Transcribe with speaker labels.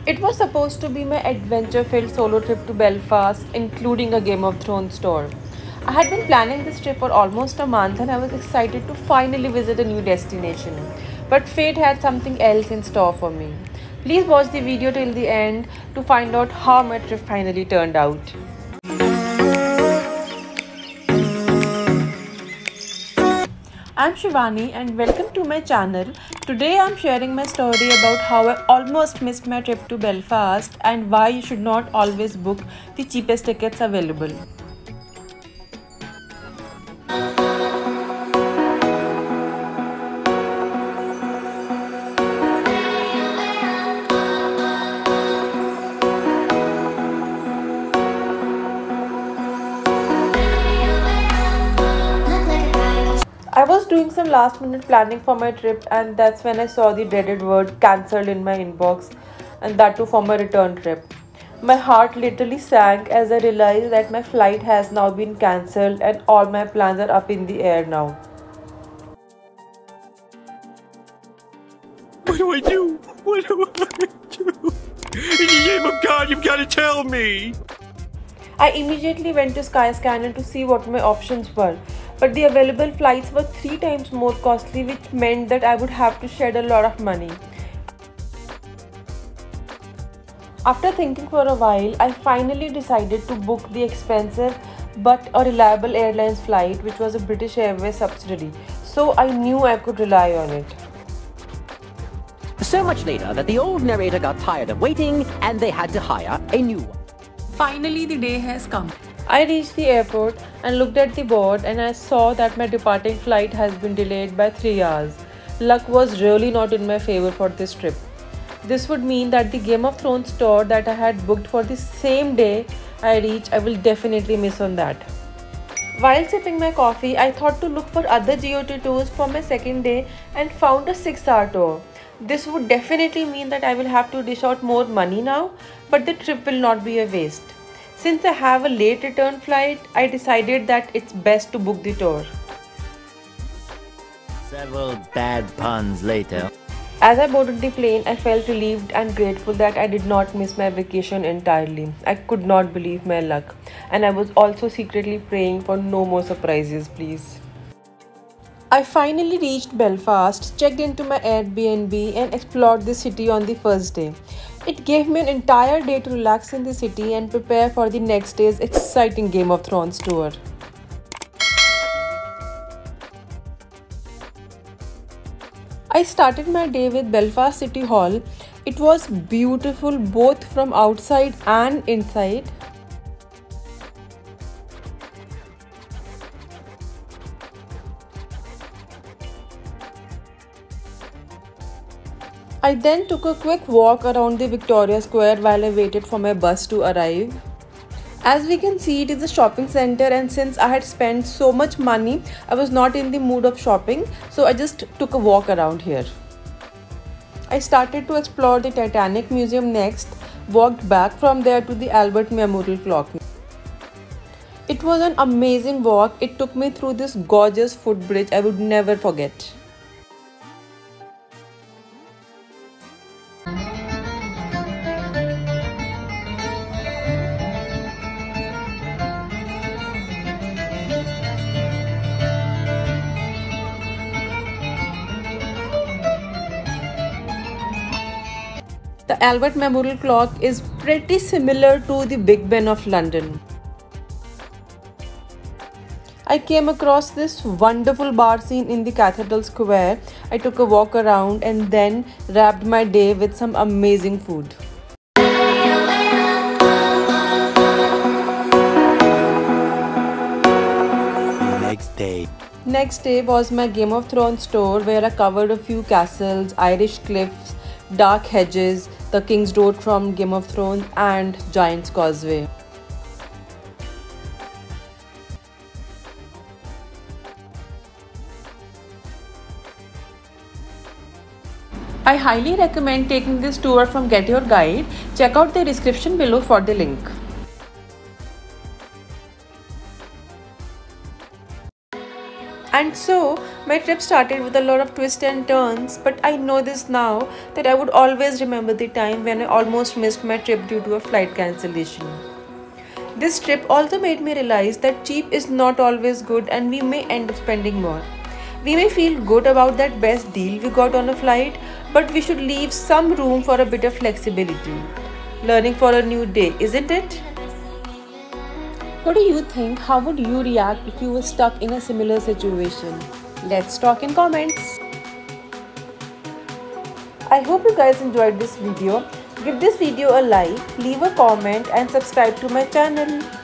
Speaker 1: It was supposed to be my adventure-filled solo trip to Belfast, including a Game of Thrones tour. I had been planning this trip for almost a month and I was excited to finally visit a new destination. But fate had something else in store for me. Please watch the video till the end to find out how my trip finally turned out. I'm Shivani and welcome to my channel. Today I'm sharing my story about how I almost missed my trip to Belfast and why you should not always book the cheapest tickets available. I was doing some last minute planning for my trip and that's when I saw the dreaded word cancelled in my inbox, and that too for my return trip. My heart literally sank as I realized that my flight has now been cancelled and all my plans are up in the air now.
Speaker 2: What do I do? What do I do? In the name of God, you've got to tell me!
Speaker 1: I immediately went to Skyscanner to see what my options were, but the available flights were 3 times more costly, which meant that I would have to shed a lot of money. After thinking for a while, I finally decided to book the expensive but a reliable airlines flight, which was a British Airways subsidiary, so I knew I could rely on it.
Speaker 3: So much later that the old narrator got tired of waiting and they had to hire a new one.
Speaker 1: Finally, the day has come. I reached the airport and looked at the board and I saw that my departing flight has been delayed by 3 hours. Luck was really not in my favor for this trip. This would mean that the Game of Thrones tour that I had booked for the same day I reached, I will definitely miss on that. While sipping my coffee, I thought to look for other GOT tours for my second day and found a 6-hour tour. This would definitely mean that I will have to dish out more money now, but the trip will not be a waste. Since I have a late return flight, I decided that it's best to book the tour.
Speaker 4: Several bad puns later.
Speaker 1: As I boarded the plane, I felt relieved and grateful that I did not miss my vacation entirely. I could not believe my luck, and I was also secretly praying for no more surprises, please. I finally reached Belfast, checked into my Airbnb and explored the city on the first day. It gave me an entire day to relax in the city and prepare for the next day's exciting Game of Thrones tour. I started my day with Belfast City Hall. It was beautiful both from outside and inside. I then took a quick walk around the Victoria Square while I waited for my bus to arrive. As we can see, it is a shopping center, and since I had spent so much money, I was not in the mood of shopping, so I just took a walk around here. I started to explore the Titanic Museum next, walked back from there to the Albert Memorial Clock. It was an amazing walk. It took me through this gorgeous footbridge I would never forget. The Albert Memorial Clock is pretty similar to the Big Ben of London. I came across this wonderful bar scene in the Cathedral Square. I took a walk around and then wrapped my day with some amazing food. Next day was my Game of Thrones tour, where I covered a few castles, Irish cliffs, dark hedges, the King's Road from Game of Thrones and Giant's Causeway. I highly recommend taking this tour from Get Your Guide. Check out the description below for the link. And so, my trip started with a lot of twists and turns, but I know this now that I would always remember the time when I almost missed my trip due to a flight cancellation. This trip also made me realize that cheap is not always good and we may end up spending more. We may feel good about that best deal we got on a flight, but we should leave some room for a bit of flexibility. Learning for a new day, isn't it? What do you think? How would you react if you were stuck in a similar situation? Let's talk in comments. I hope you guys enjoyed this video. Give this video a like, leave a comment and subscribe to my channel.